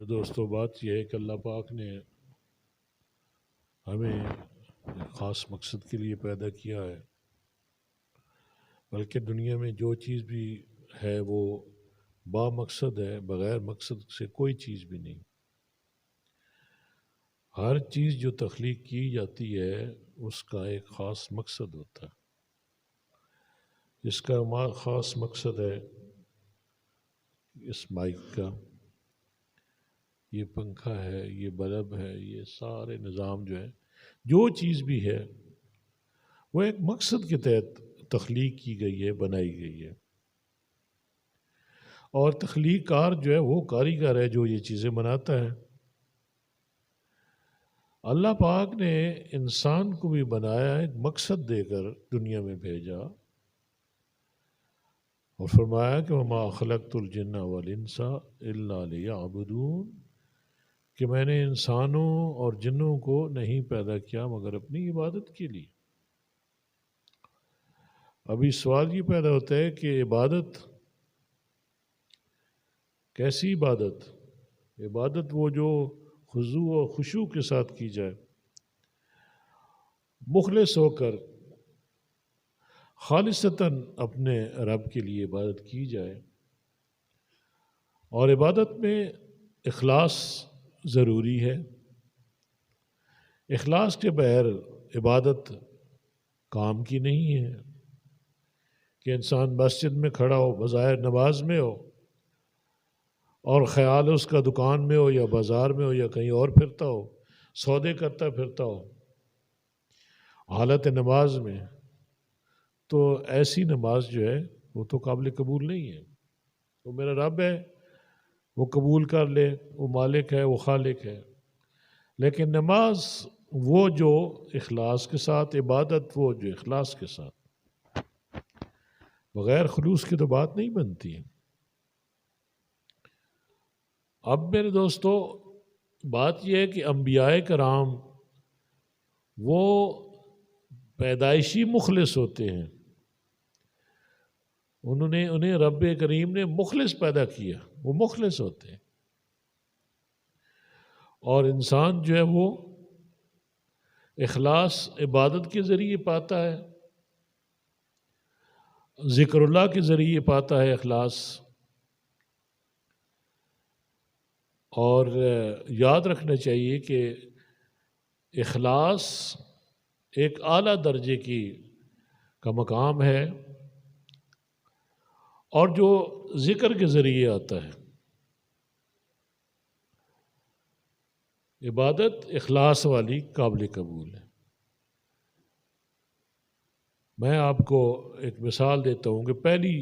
دوستو بات یہ ہے کہ اللہ پاک نے ہمیں ایک خاص مقصد کے لیے پیدا کیا ہے، بلکہ دنیا میں جو چیز بھی ہے وہ با مقصد ہے، بغیر مقصد سے کوئی چیز بھی نہیں۔ ہر چیز جو تخلیق کی جاتی ہے اس کا ایک خاص مقصد ہوتا ہے۔ اس کا خاص مقصد ہے اس مائک کا، یہ پنکھا ہے، یہ بلب ہے، یہ سارے نظام جو ہے، جو چیز بھی ہے وہ ایک مقصد کے تحت تخلیق کی گئی ہے، بنائی گئی ہے۔ اور تخلیق کار جو ہے وہ کاریگر ہے جو یہ چیزیں بناتا ہے۔ اللہ پاک نے انسان کو بھی بنایا، ایک مقصد دے کر دنیا میں بھیجا اور فرمایا کہ وَمَا خَلَقْتُ الْجِنَّ وَالْإِنسَ إِلَّا لِيَعْبُدُونَ، کہ میں نے انسانوں اور جنوں کو نہیں پیدا کیا مگر اپنی عبادت کے لیے۔ ابھی سوال یہ پیدا ہوتا ہے کہ عبادت کیسی عبادت؟ عبادت وہ جو خضوع و خشوع کے ساتھ کی جائے، مخلص ہو کر خالصتاً اپنے رب کے لیے عبادت کی جائے۔ اور عبادت میں اخلاص ضروری ہے۔ اخلاص کے بغیر عبادت کام کی نہیں ہے۔ کہ انسان مسجد میں کھڑا ہو، بظاہر نماز میں ہو، اور خیال اس کا دکان میں ہو یا بازار میں ہو یا کہیں اور پھرتا ہو، سودے کرتا پھرتا ہو حالت نماز میں، تو ایسی نماز جو ہے وہ تو قابل قبول نہیں ہے۔ وہ میرا رب ہے، وہ قبول کر لے، وہ مالک ہے، وہ خالق ہے، لیکن نماز وہ جو اخلاص کے ساتھ، عبادت وہ جو اخلاص کے ساتھ، بغیر خلوص کی تو بات نہیں بنتی ہے۔ اب میرے دوستو بات یہ ہے کہ انبیاء کرام وہ پیدائشی مخلص ہوتے ہیں، انہیں رب کریم نے مخلص پیدا کیا، وہ مخلص ہوتے ہیں۔ اور انسان جو ہے وہ اخلاص عبادت کے ذریعے پاتا ہے، ذکر اللہ کے ذریعے پاتا ہے اخلاص۔ اور یاد رکھنا چاہیے کہ اخلاص ایک اعلیٰ درجے کا مقام ہے، اور جو ذکر کے ذریعے آتا ہے۔ عبادت اخلاص والی قابل قبول ہے۔ میں آپ کو ایک مثال دیتا ہوں کہ پہلی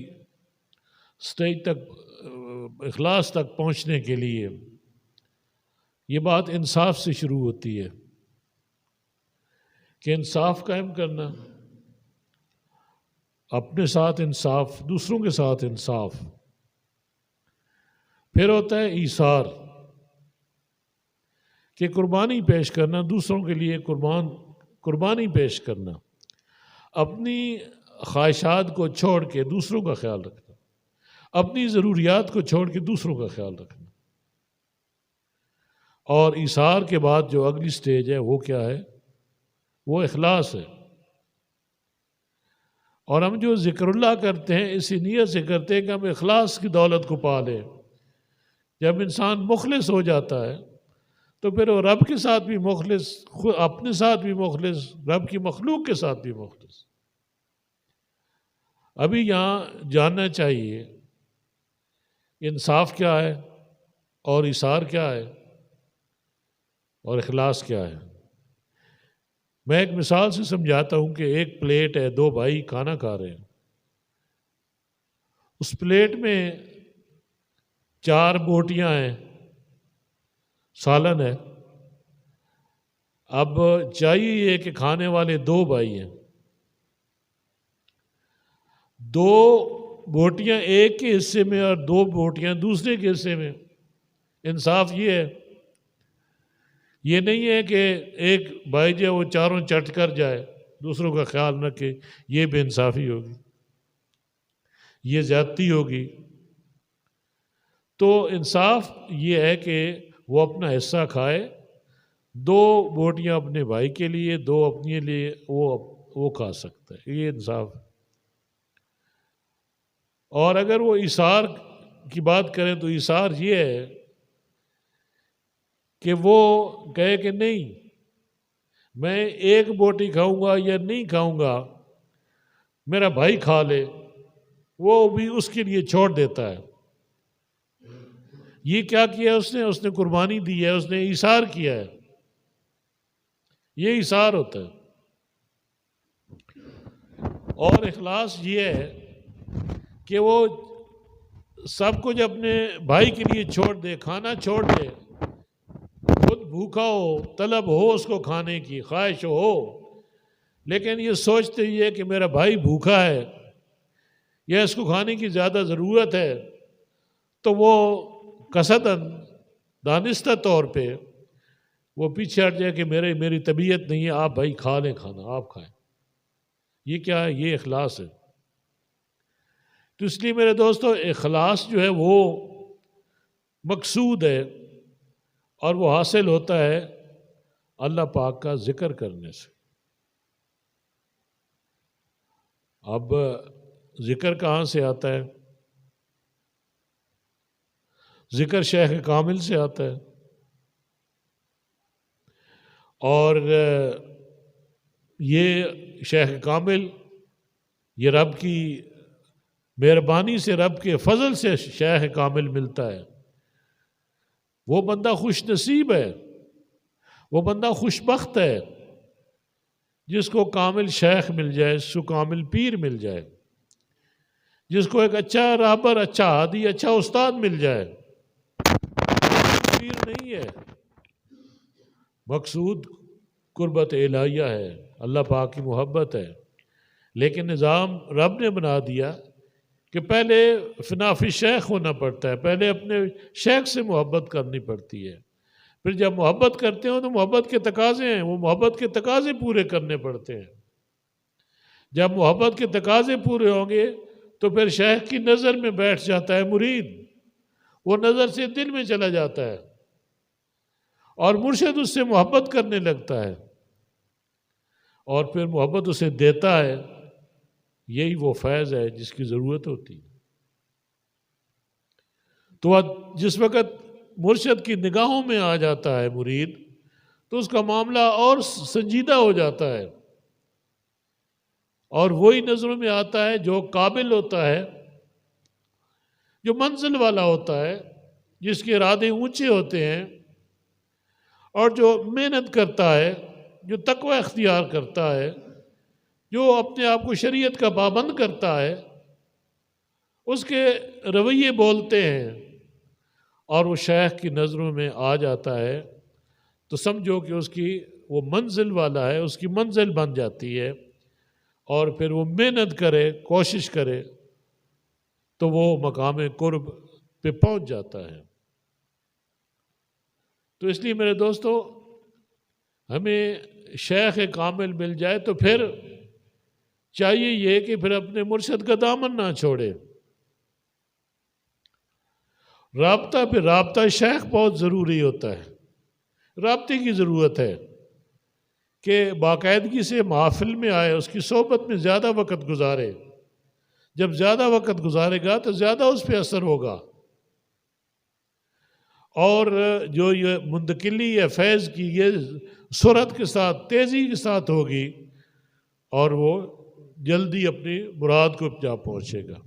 سٹیج تک، اخلاص تک پہنچنے کے لیے یہ بات انصاف سے شروع ہوتی ہے کہ انصاف قائم کرنا، اپنے ساتھ انصاف، دوسروں کے ساتھ انصاف۔ پھر ہوتا ہے ایثار، کہ قربانی پیش کرنا، دوسروں کے لیے قربانی پیش کرنا، اپنی خواہشات کو چھوڑ کے دوسروں کا خیال رکھنا، اپنی ضروریات کو چھوڑ کے دوسروں کا خیال رکھنا۔ اور ایثار کے بعد جو اگلی سٹیج ہے وہ کیا ہے؟ وہ اخلاص ہے۔ اور ہم جو ذکر اللہ کرتے ہیں اسی نیت سے کرتے ہیں کہ ہم اخلاص کی دولت کو پا لیں۔ جب انسان مخلص ہو جاتا ہے تو پھر وہ رب کے ساتھ بھی مخلص، اپنے ساتھ بھی مخلص، رب کی مخلوق کے ساتھ بھی مخلص۔ ابھی یہاں جاننا چاہیے انصاف کیا ہے، اور ایثار کیا ہے، اور اخلاص کیا ہے۔ میں ایک مثال سے سمجھاتا ہوں کہ ایک پلیٹ ہے، دو بھائی کھانا کھا رہے ہیں، اس پلیٹ میں 4 بوٹیاں ہیں، سالن ہے۔ اب چاہیے یہ کہ کھانے والے 2 بھائی ہیں، 2 بوٹیاں ایک کے حصے میں اور 2 بوٹیاں دوسرے کے حصے میں۔ انصاف یہ ہے، یہ نہیں ہے کہ ایک بھائی جو وہ چاروں چٹ کر جائے، دوسروں کا خیال رکھے، یہ بے انصافی ہوگی، یہ زیادتی ہوگی۔ تو انصاف یہ ہے کہ وہ اپنا حصہ کھائے، 2 بوٹیاں اپنے بھائی کے لیے، 2 اپنے لیے، وہ کھا سکتا ہے، یہ انصاف۔ اور اگر وہ ایثار کی بات کریں تو ایثار یہ ہے کہ وہ کہے کہ نہیں میں 1 بوٹی کھاؤں گا یا نہیں کھاؤں گا، میرا بھائی کھا لے، وہ بھی اس کے لیے چھوڑ دیتا ہے۔ یہ کیا کیا اس نے قربانی دی ہے، اس نے ایثار کیا ہے، یہ ایثار ہوتا ہے۔ اور اخلاص یہ ہے کہ وہ سب کچھ اپنے بھائی کے لیے چھوڑ دے، کھانا چھوڑ دے، خود بھوکا ہو، طلب ہو اس کو کھانے کی، خواہش ہو، لیکن یہ سوچتے ہی ہے کہ میرا بھائی بھوکا ہے یا اس کو کھانے کی زیادہ ضرورت ہے، تو وہ قصداً دانستہ طور پہ وہ پیچھے ہٹ جائے کہ میری طبیعت نہیں ہے، آپ بھائی کھا لیں کھانا، آپ کھائیں۔ یہ کیا ہے؟ یہ اخلاص ہے۔ تو اس لیے میرے دوستو اخلاص جو ہے وہ مقصود ہے، اور وہ حاصل ہوتا ہے اللہ پاک کا ذکر کرنے سے۔ اب ذکر کہاں سے آتا ہے؟ ذکر شیخ کامل سے آتا ہے، اور یہ شیخ کامل یہ رب کی مہربانی سے، رب کے فضل سے شیخ کامل ملتا ہے۔ وہ بندہ خوش نصیب ہے، وہ بندہ خوش بخت ہے جس کو کامل شیخ مل جائے، جس کو کامل پیر مل جائے، جس کو ایک اچھا رہبر، اچھا ہادی، اچھا استاد مل جائے۔ پیر نہیں ہے، مقصود قربت الہیہ ہے، اللہ پاک کی محبت ہے، لیکن نظام رب نے بنا دیا کہ پہلے فنافی شیخ ہونا پڑتا ہے، پہلے اپنے شیخ سے محبت کرنی پڑتی ہے، پھر جب محبت کرتے ہوں تو محبت کے تقاضے ہیں، وہ محبت کے تقاضے پورے کرنے پڑتے ہیں۔ جب محبت کے تقاضے پورے ہوں گے تو پھر شیخ کی نظر میں بیٹھ جاتا ہے مرید، وہ نظر سے دل میں چلا جاتا ہے، اور مرشد اس سے محبت کرنے لگتا ہے، اور پھر محبت اسے دیتا ہے۔ یہی وہ فیض ہے جس کی ضرورت ہوتی ہے۔ تو جس وقت مرشد کی نگاہوں میں آ جاتا ہے مرید، تو اس کا معاملہ اور سنجیدہ ہو جاتا ہے، اور وہی نظروں میں آتا ہے جو قابل ہوتا ہے، جو منزل والا ہوتا ہے، جس کے ارادے اونچے ہوتے ہیں، اور جو محنت کرتا ہے، جو تقوی اختیار کرتا ہے، جو اپنے آپ کو شریعت کا پابند کرتا ہے، اس کے رویے بولتے ہیں، اور وہ شیخ کی نظروں میں آ جاتا ہے، تو سمجھو کہ اس کی وہ منزل والا ہے، اس کی منزل بن جاتی ہے، اور پھر وہ محنت کرے، کوشش کرے تو وہ مقام قرب پہ پہنچ جاتا ہے۔ تو اس لیے میرے دوستو ہمیں شیخ کامل مل جائے تو پھر چاہیے یہ کہ پھر اپنے مرشد کا دامن نہ چھوڑے۔ رابطہ پہ رابطہ شیخ بہت ضروری ہوتا ہے، رابطے کی ضرورت ہے کہ باقاعدگی سے محافل میں آئے، اس کی صحبت میں زیادہ وقت گزارے۔ جب زیادہ وقت گزارے گا تو زیادہ اس پہ اثر ہوگا، اور جو یہ منتقلی ہے فیض کی، یہ سرعت کے ساتھ، تیزی کے ساتھ ہوگی، اور وہ جلدی اپنی مراد کو جا پہنچے گا۔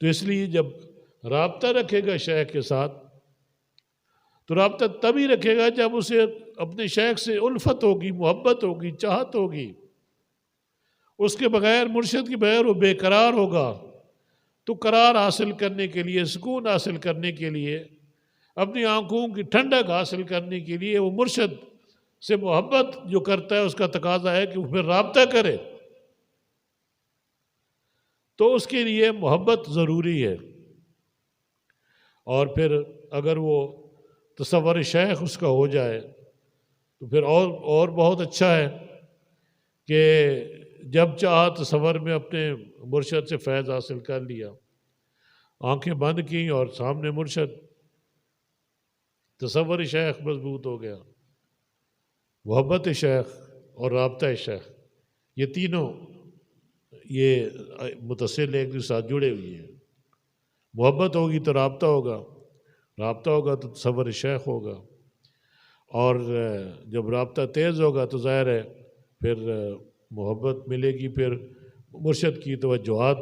تو اس لیے جب رابطہ رکھے گا شیخ کے ساتھ، تو رابطہ تبھی رکھے گا جب اسے اپنے شیخ سے الفت ہوگی، محبت ہوگی، چاہت ہوگی۔ اس کے بغیر، مرشد کے بغیر وہ بے قرار ہوگا۔ تو قرار حاصل کرنے کے لیے، سکون حاصل کرنے کے لیے، اپنی آنکھوں کی ٹھنڈک حاصل کرنے کے لیے، وہ مرشد سے محبت جو کرتا ہے اس کا تقاضا ہے کہ وہ پھر رابطہ کرے۔ تو اس کے لیے محبت ضروری ہے، اور پھر اگر وہ تصور شیخ اس کا ہو جائے تو پھر اور بہت اچھا ہے کہ جب چاہا تصور میں اپنے مرشد سے فیض حاصل کر لیا، آنکھیں بند کیں اور سامنے مرشد، تصور شیخ مضبوط ہو گیا، محبت شیخ اور رابطہ شیخ، یہ تینوں یہ متصل ایک دوسرے ساتھ جڑے ہوئے ہیں۔ محبت ہوگی تو رابطہ ہوگا، رابطہ ہوگا تو تصور شیخ ہوگا، اور جب رابطہ تیز ہوگا تو ظاہر ہے پھر محبت ملے گی، پھر مرشد کی توجہات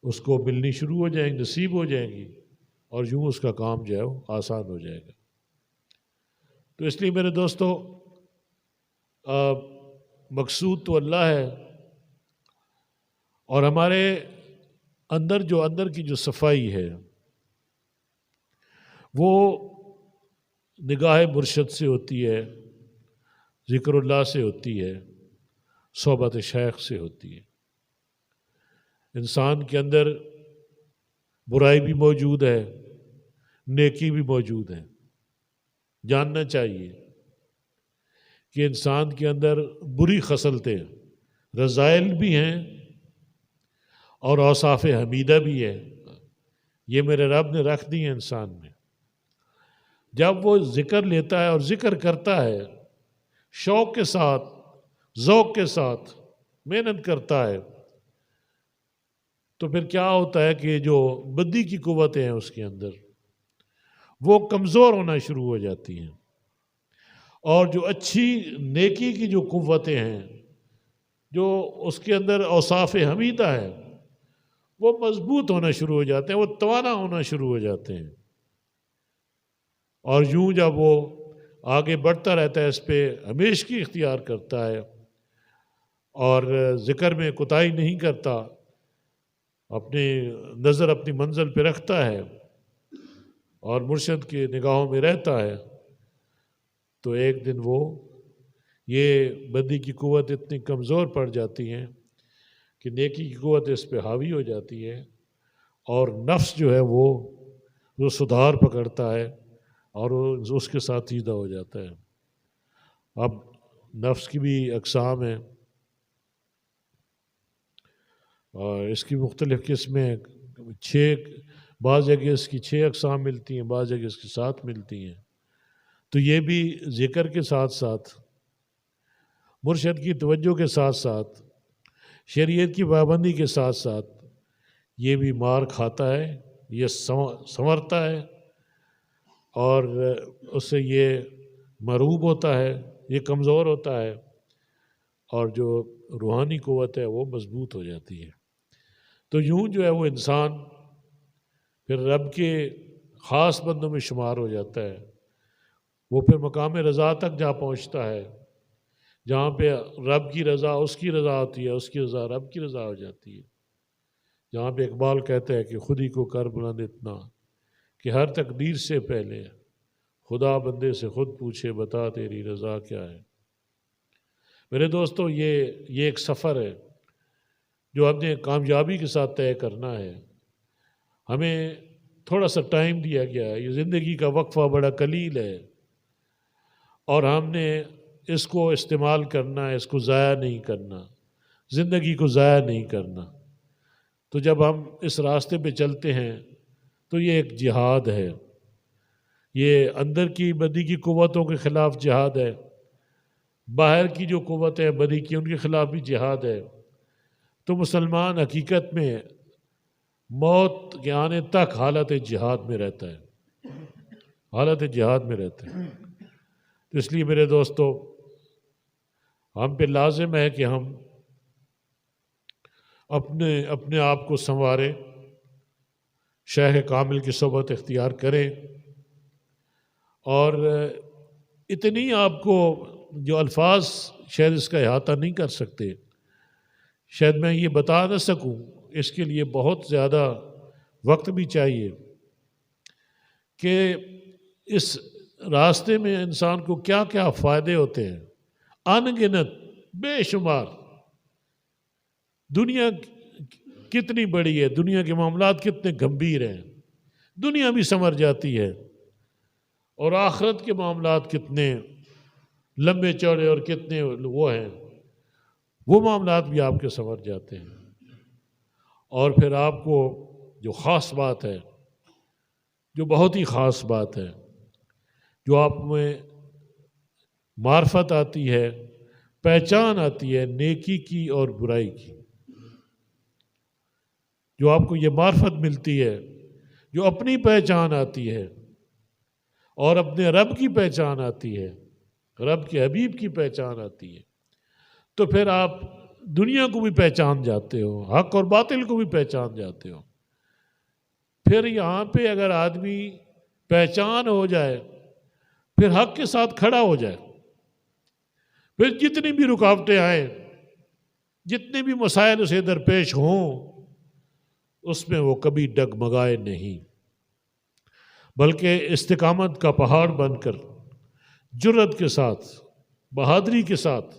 اس کو ملنی شروع ہو جائیں گی، نصیب ہو جائیں گی، اور یوں اس کا کام جو ہے وہ آسان ہو جائے گا۔ تو اس لیے میرے دوستو، مقصود تو اللہ ہے، اور ہمارے اندر کی جو صفائی ہے وہ نگاہ مرشد سے ہوتی ہے، ذکر اللہ سے ہوتی ہے، صحبت شیخ سے ہوتی ہے۔ انسان کے اندر برائی بھی موجود ہے، نیکی بھی موجود ہے۔ جاننا چاہیے کہ انسان کے اندر بری خصلتیں، رذائل بھی ہیں اور اوصاف حمیدہ بھی ہے، یہ میرے رب نے رکھ دی ہیں انسان میں۔ جب وہ ذکر لیتا ہے اور ذکر کرتا ہے شوق کے ساتھ، ذوق کے ساتھ، محنت کرتا ہے، تو پھر کیا ہوتا ہے کہ جو بدی کی قوتیں ہیں اس کے اندر وہ کمزور ہونا شروع ہو جاتی ہیں، اور جو اچھی نیکی کی جو قوتیں ہیں، جو اس کے اندر اوصاف حمیدہ ہے، وہ مضبوط ہونا شروع ہو جاتے ہیں، وہ توانا ہونا شروع ہو جاتے ہیں۔ اور یوں جب وہ آگے بڑھتا رہتا ہے، اس پہ ہمیشگی اختیار کرتا ہے اور ذکر میں کوتاہی نہیں کرتا، اپنی نظر اپنی منزل پہ رکھتا ہے اور مرشد کی نگاہوں میں رہتا ہے، تو ایک دن وہ یہ بدی کی قوت اتنی کمزور پڑ جاتی ہیں کہ نیکی کی قوت اس پہ حاوی ہو جاتی ہے، اور نفس جو ہے وہ سدھار پکڑتا ہے اور وہ اس کے ساتھ سیدھا ہو جاتا ہے۔ اب نفس کی بھی اقسام ہیں اور اس کی مختلف قسمیں، بعض جگہ اس کی 6 اقسام ملتی ہیں، بعض جگہ اس کی 7 ملتی ہیں۔ تو یہ بھی ذکر کے ساتھ ساتھ، مرشد کی توجہ کے ساتھ ساتھ، شریعت کی پابندی کے ساتھ ساتھ یہ بھی مار کھاتا ہے، یہ سنورتا ہے، اور اس سے یہ مروب ہوتا ہے، یہ کمزور ہوتا ہے، اور جو روحانی قوت ہے وہ مضبوط ہو جاتی ہے۔ تو یوں جو ہے وہ انسان پھر رب کے خاص بندوں میں شمار ہو جاتا ہے، وہ پھر مقام رضا تک جا پہنچتا ہے، جہاں پہ رب کی رضا اس کی رضا ہوتی ہے، اس کی رضا رب کی رضا ہو جاتی ہے، جہاں پہ اقبال کہتا ہے کہ خود ہی کو کر بلند اتنا کہ ہر تقدیر سے پہلے خدا بندے سے خود پوچھے بتا تیری رضا کیا ہے۔ میرے دوستو، یہ ایک سفر ہے جو ہم نے کامیابی کے ساتھ طے کرنا ہے۔ ہمیں تھوڑا سا ٹائم دیا گیا ہے، یہ زندگی کا وقفہ بڑا قلیل ہے، اور ہم نے اس کو استعمال کرنا ہے، اس کو ضائع نہیں کرنا، زندگی کو ضائع نہیں کرنا۔ تو جب ہم اس راستے پہ چلتے ہیں تو یہ ایک جہاد ہے، یہ اندر کی بدی کی قوتوں کے خلاف جہاد ہے، باہر کی جو قوت ہے بدی کی ان کے خلاف بھی جہاد ہے۔ تو مسلمان حقیقت میں موت کے آنے تک حالت جہاد میں رہتا ہے، حالت جہاد میں رہتا ہے۔ تو اس لیے میرے دوستو، ہم پہ لازم ہے کہ ہم اپنے آپ کو سنواریں، شیخ کامل کی صحبت اختیار کریں، اور اتنی آپ کو جو الفاظ شاید اس کا احاطہ نہیں کر سکتے، شاید میں یہ بتا نہ سکوں، اس کے لیے بہت زیادہ وقت بھی چاہیے کہ اس راستے میں انسان کو کیا کیا فائدے ہوتے ہیں، ان گنت، بے شمار۔ دنیا کتنی بڑی ہے، دنیا کے معاملات کتنے گمبھیر ہیں، دنیا بھی سنور جاتی ہے، اور آخرت کے معاملات کتنے لمبے چوڑے اور کتنے وہ ہیں، وہ معاملات بھی آپ کے سنور جاتے ہیں۔ اور پھر آپ کو جو خاص بات ہے، جو بہت ہی خاص بات ہے، جو آپ میں معرفت آتی ہے، پہچان آتی ہے نیکی کی اور برائی کی، جو آپ کو یہ معرفت ملتی ہے، جو اپنی پہچان آتی ہے اور اپنے رب کی پہچان آتی ہے، رب کے حبیب کی پہچان آتی ہے، تو پھر آپ دنیا کو بھی پہچان جاتے ہو، حق اور باطل کو بھی پہچان جاتے ہو۔ پھر یہاں پہ اگر آدمی پہچان ہو جائے، پھر حق کے ساتھ کھڑا ہو جائے، پھر جتنی بھی رکاوٹیں آئیں، جتنے بھی مسائل اسے درپیش ہوں، اس میں وہ کبھی ڈگمگائے نہیں، بلکہ استقامت کا پہاڑ بن کر جرأت کے ساتھ، بہادری کے ساتھ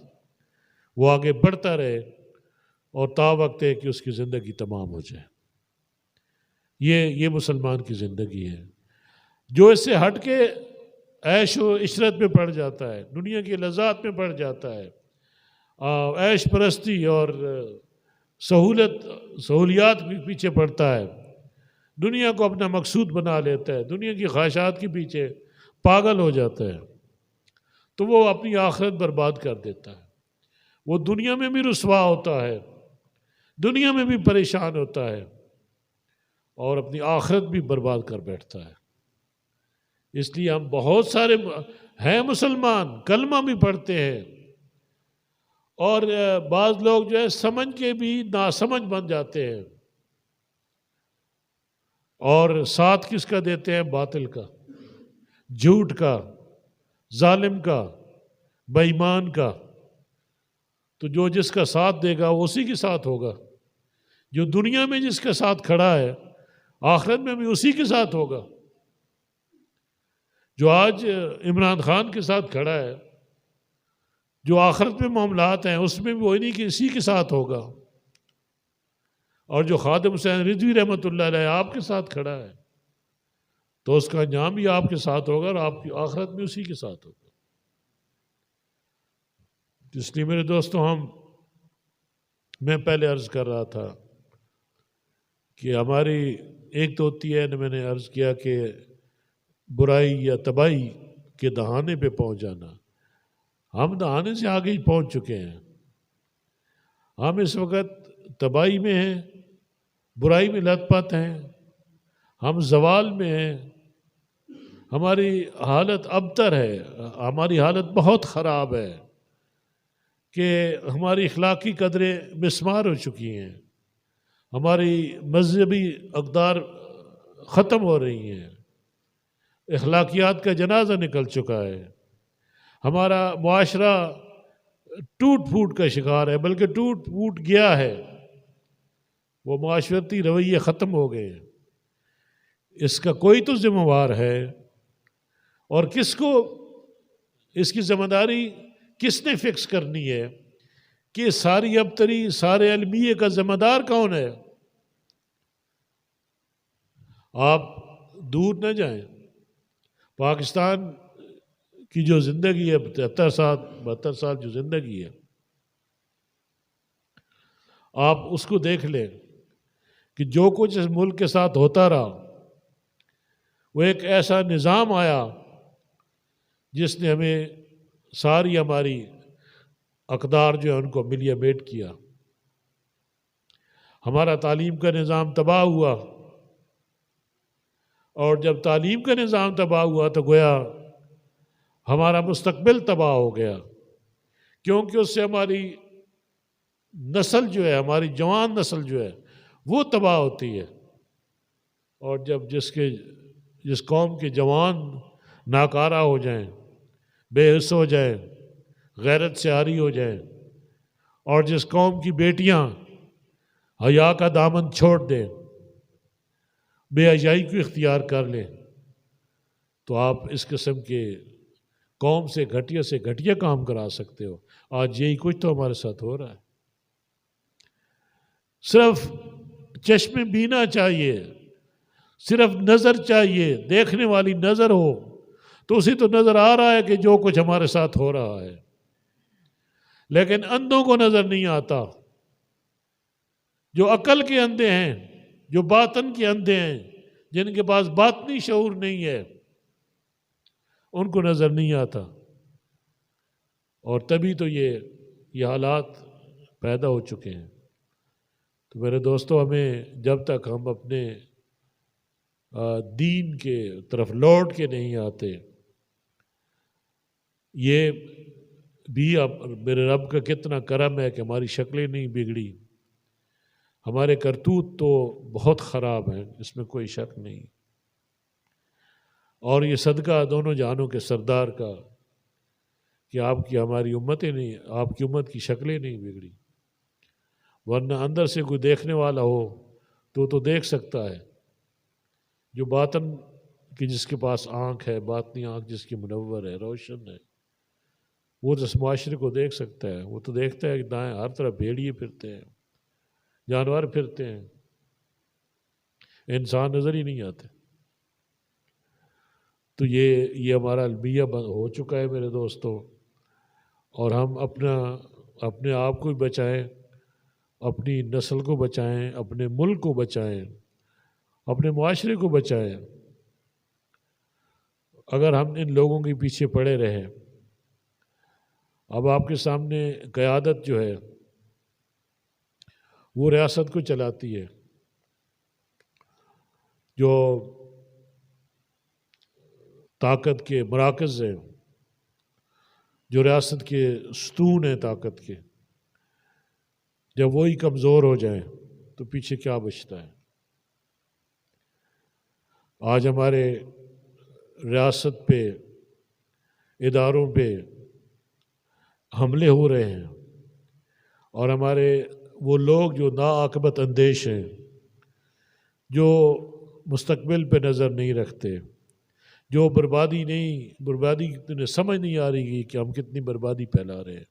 وہ آگے بڑھتا رہے، اور تا وقت ہے کہ اس کی زندگی تمام ہو جائے۔ یہ مسلمان کی زندگی ہے۔ جو اس سے ہٹ کے عیش و عشرت میں پڑ جاتا ہے، دنیا کی لذات میں پڑ جاتا ہے، عیش پرستی اور سہولیات کے پیچھے پڑتا ہے، دنیا کو اپنا مقصود بنا لیتا ہے، دنیا کی خواہشات کے پیچھے پاگل ہو جاتا ہے، تو وہ اپنی آخرت برباد کر دیتا ہے۔ وہ دنیا میں بھی رسوا ہوتا ہے، دنیا میں بھی پریشان ہوتا ہے، اور اپنی آخرت بھی برباد کر بیٹھتا ہے۔ اس لیے ہم بہت سارے ہیں مسلمان، کلمہ بھی پڑھتے ہیں، اور بعض لوگ جو ہے سمجھ کے بھی ناسمجھ بن جاتے ہیں، اور ساتھ کس کا دیتے ہیں؟ باطل کا، جھوٹ کا، ظالم کا، بے ایمان کا۔ تو جو جس کا ساتھ دے گا وہ اسی کے ساتھ ہوگا، جو دنیا میں جس کے ساتھ کھڑا ہے آخرت میں بھی اسی کے ساتھ ہوگا۔ جو آج عمران خان کے ساتھ کھڑا ہے، جو آخرت میں معاملات ہیں اس میں بھی وہ نہیں کہ اسی کے ساتھ ہوگا، اور جو خادم حسین رضوی رحمۃ اللہ علیہ آپ کے ساتھ کھڑا ہے تو اس کا انجام بھی آپ کے ساتھ ہوگا، اور آپ کی آخرت میں اسی کے ساتھ ہوگا۔ اس لیے میرے دوستوں، میں پہلے عرض کر رہا تھا کہ ہماری ایک تو ہوتی ہے، میں نے عرض کیا کہ برائی یا تباہی کے دہانے پہ پہنچ جانا۔ ہم دہانے سے آگے ہی پہنچ چکے ہیں، ہم اس وقت تباہی میں ہیں، برائی میں لت پت ہیں، ہم زوال میں ہیں، ہماری حالت ابتر ہے، ہماری حالت بہت خراب ہے کہ ہماری اخلاقی قدریں مسمار ہو چکی ہیں، ہماری مذہبی اقدار ختم ہو رہی ہیں، اخلاقیات کا جنازہ نکل چکا ہے، ہمارا معاشرہ ٹوٹ پھوٹ کا شکار ہے، بلکہ ٹوٹ پھوٹ گیا ہے، وہ معاشرتی رویے ختم ہو گئے ہیں۔ اس کا کوئی تو ذمہ وار ہے، اور کس کو اس کی ذمہ داری کس نے فکس کرنی ہے کہ ساری ابتری، سارے المیے کا ذمہ دار کون ہے؟ آپ دور نہ جائیں، پاکستان کی جو زندگی ہے 72 سال جو زندگی ہے، آپ اس کو دیکھ لیں کہ جو کچھ اس ملک کے ساتھ ہوتا رہا، وہ ایک ایسا نظام آیا جس نے ہمیں ساری ہماری اقدار جو ہے ان کو ملیے میٹ کیا۔ ہمارا تعلیم کا نظام تباہ ہوا، اور جب تعلیم کا نظام تباہ ہوا تو گویا ہمارا مستقبل تباہ ہو گیا، کیونکہ اس سے ہماری نسل جو ہے، ہماری جوان نسل جو ہے وہ تباہ ہوتی ہے۔ اور جب جس قوم کے جوان ناکارہ ہو جائیں، بے حس ہو جائیں، غیرت سے عاری ہو جائیں، اور جس قوم کی بیٹیاں حیا کا دامن چھوڑ دیں، بے حیائی کو اختیار کر لیں، تو آپ اس قسم کے قوم سے گھٹیا کام کرا سکتے ہو۔ آج یہی کچھ تو ہمارے ساتھ ہو رہا ہے۔ صرف چشم بینا چاہیے، صرف نظر چاہیے، دیکھنے والی نظر ہو تو اسے تو نظر آ رہا ہے کہ جو کچھ ہمارے ساتھ ہو رہا ہے، لیکن اندھوں کو نظر نہیں آتا۔ جو عقل کے اندھے ہیں جو باطن کے اندھے ہیں، جن کے پاس باطنی شعور نہیں ہے، ان کو نظر نہیں آتا، اور تبھی تو یہ حالات پیدا ہو چکے ہیں۔ تو میرے دوستو، ہمیں جب تک ہم اپنے دین کے طرف لوٹ کے نہیں آتے، یہ بھی اب میرے رب کا کتنا کرم ہے کہ ہماری شکلیں نہیں بگڑی، ہمارے کرتوت تو بہت خراب ہیں، اس میں کوئی شک نہیں، اور یہ صدقہ دونوں جہانوں کے سردار کا کہ آپ کی ہماری امتیں نہیں، آپ کی امت کی شکلیں نہیں بگڑی، ورنہ اندر سے کوئی دیکھنے والا ہو تو دیکھ سکتا ہے، جو باطن کی جس کے پاس آنکھ ہے، باطنی آنکھ جس کی منور ہے، روشن ہے، وہ تو اس معاشرے کو دیکھ سکتا ہے، وہ تو دیکھتا ہے کہ دائیں ہر طرف بھیڑیے پھرتے ہیں، جانور پھرتے ہیں، انسان نظر ہی نہیں آتے۔ تو یہ ہمارا المیہ ہو چکا ہے میرے دوستوں، اور ہم اپنے آپ کو بھی بچائیں، اپنی نسل کو بچائیں، اپنے ملک کو بچائیں، اپنے معاشرے کو بچائیں۔ اگر ہم ان لوگوں کے پیچھے پڑے رہیں، اب آپ کے سامنے قیادت جو ہے وہ ریاست کو چلاتی ہے، جو طاقت کے مراکز ہیں، جو ریاست کے ستون ہیں طاقت کے، جب وہی کمزور ہو جائیں تو پیچھے کیا بچتا ہے؟ آج ہمارے ریاست پہ، اداروں پہ حملے ہو رہے ہیں، اور ہمارے وہ لوگ جو ناعاقبت اندیش ہیں، جو مستقبل پہ نظر نہیں رکھتے، جو بربادی انہیں سمجھ نہیں آ رہی کہ ہم کتنی بربادی پھیلا رہے ہیں،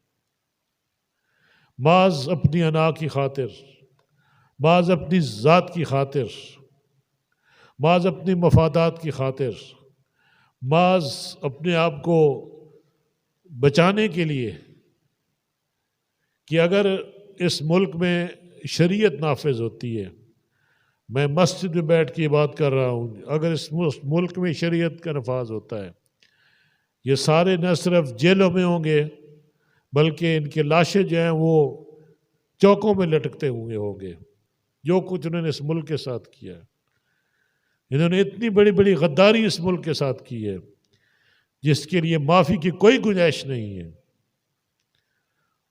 بعض اپنی انا کی خاطر، بعض اپنی ذات کی خاطر، بعض اپنی مفادات کی خاطر، بعض اپنے آپ کو بچانے کے لیے کہ اگر اس ملک میں شریعت نافذ ہوتی ہے، میں مسجد میں بیٹھ کے بات کر رہا ہوں، اگر اس ملک میں شریعت کا نفاذ ہوتا ہے، یہ سارے نہ صرف جیلوں میں ہوں گے بلکہ ان کے لاشیں جو ہیں وہ چوکوں میں لٹکتے ہوئے ہوں گے، جو کچھ انہوں نے اس ملک کے ساتھ کیا ہے۔ انہوں نے اتنی بڑی بڑی غداری اس ملک کے ساتھ کی ہے جس کے لیے معافی کی کوئی گنجائش نہیں ہے۔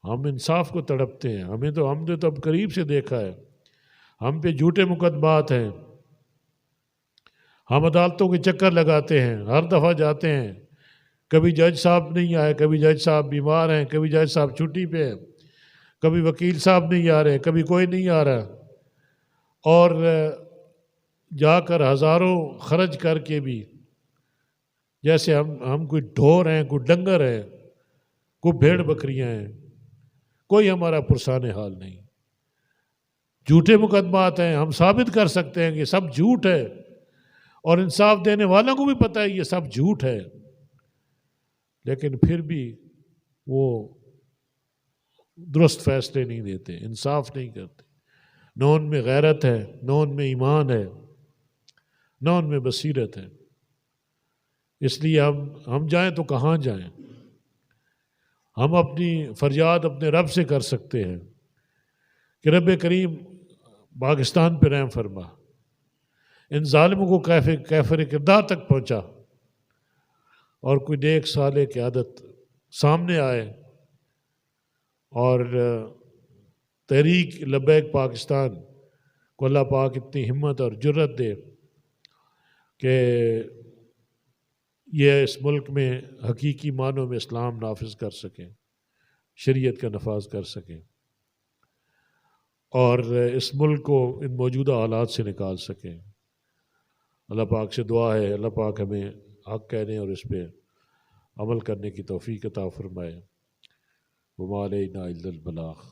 ہم انصاف کو تڑپتے ہیں، ہم نے تو اب قریب سے دیکھا ہے، ہم پہ جھوٹے مقدمات ہیں، ہم عدالتوں کے چکر لگاتے ہیں، ہر دفعہ جاتے ہیں، کبھی جج صاحب نہیں آئے، کبھی جج صاحب بیمار ہیں، کبھی جج صاحب چھٹی پہ ہیں، کبھی وکیل صاحب نہیں آ رہے، کبھی کوئی نہیں آ رہا، اور جا کر ہزاروں خرچ کر کے بھی جیسے ہم کوئی ڈھور ہیں، کوئی ڈنگر ہیں، کوئی بھیڑ بکریاں ہیں، کوئی ہمارا پرسان حال نہیں، جھوٹے مقدمات ہیں، ہم ثابت کر سکتے ہیں کہ سب جھوٹ ہے، اور انصاف دینے والوں کو بھی پتہ ہے یہ سب جھوٹ ہے، لیکن پھر بھی وہ درست فیصلے نہیں دیتے، انصاف نہیں کرتے، نہ ان میں غیرت ہے، نہ ان میں ایمان ہے، نہ ان میں بصیرت ہے۔ اس لیے ہم جائیں تو کہاں جائیں؟ ہم اپنی فریاد اپنے رب سے کر سکتے ہیں کہ رب کریم پاکستان پہ رحم فرما، ان ظالموں کو کیفر کردار تک پہنچا، اور کوئی نیک صالح قیادت سامنے آئے اور تحریک لبیک پاکستان کو اللہ پاک اتنی ہمت اور جرت دے کہ یہ اس ملک میں حقیقی معنوں میں اسلام نافذ کر سکیں، شریعت کا نفاذ کر سکیں، اور اس ملک کو ان موجودہ حالات سے نکال سکیں۔ اللہ پاک سے دعا ہے اللہ پاک ہمیں حق کہنے اور اس پہ عمل کرنے کی توفیق عطا فرمائے۔ وما علینا الا البلاغ۔